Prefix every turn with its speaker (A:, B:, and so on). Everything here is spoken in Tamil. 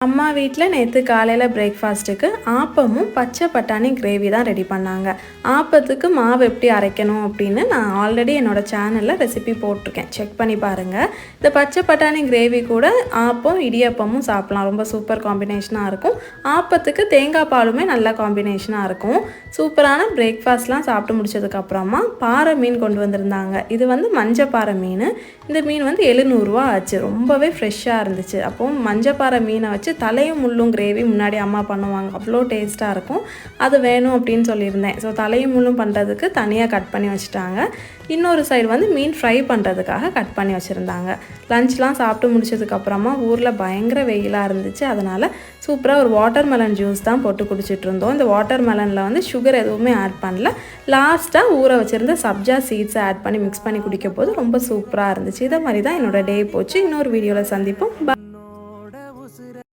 A: அம்மா வீட்டில் நேற்று காலையில் பிரேக்ஃபாஸ்ட்டுக்கு ஆப்பமும் பச்சை பட்டாணி கிரேவி தான் ரெடி பண்ணாங்க. ஆப்பத்துக்கு மாவு எப்படி அரைக்கணும் அப்படின்னு நான் ஆல்ரெடி என்னோடய சேனலில் ரெசிபி போட்டிருக்கேன், செக் பண்ணி பாருங்கள். இந்த பச்சை பட்டாணி கிரேவி கூட ஆப்பம் இடியப்பமும் சாப்பிட்லாம், ரொம்ப சூப்பர் காம்பினேஷனாக இருக்கும். ஆப்பத்துக்கு தேங்காய் பாலுமே நல்ல காம்பினேஷனாக இருக்கும். சூப்பரான பிரேக்ஃபாஸ்ட்லாம் சாப்பிட்டு முடிச்சதுக்கப்புறமா பாறை மீன் கொண்டு வந்திருந்தாங்க. இது வந்து மஞ்சப்பாறை மீன். இந்த மீன் வந்து 700 ரூபா ஆச்சு. ரொம்பவே ஃப்ரெஷ்ஷாக இருந்துச்சு. அப்போது மஞ்சப்பாறை மீனை வச்சு தலையும் முள்ளும் கிரேவி முன்னாடி அம்மா பண்ணுவாங்க, அவ்வளோ டேஸ்ட்டாக இருக்கும். அது வேணும் அப்படின்னு சொல்லியிருந்தேன். ஸோ தலையும் முள்ளும் பண்ணுறதுக்கு தனியாக கட் பண்ணி வச்சுட்டாங்க. இன்னொரு சைடு வந்து மீன் ஃப்ரை பண்ணுறதுக்காக கட் பண்ணி வச்சுருந்தாங்க. லஞ்ச்லாம் சாப்பிட்டு முடிச்சதுக்கப்புறமா ஊரில் பயங்கர வெயிலாக இருந்துச்சு. அதனால் சூப்பராக ஒரு வாட்டர் மெலன் ஜூஸ் தான் போட்டு குடிச்சிட்டு இருந்தோம். இந்த வாட்டர் மெலனில் வந்து சுகர் எதுவுமே ஆட் பண்ணல. லாஸ்ட்டாக ஊற வச்சுருந்த சப்ஜா சீட்ஸை ஆட் பண்ணி மிக்ஸ் பண்ணி குடிக்கும் போது ரொம்ப சூப்பராக இருந்துச்சு. இதை மாதிரி தான் என்னோடய டே போச்சு. இன்னொரு வீடியோவில் சந்திப்போம்.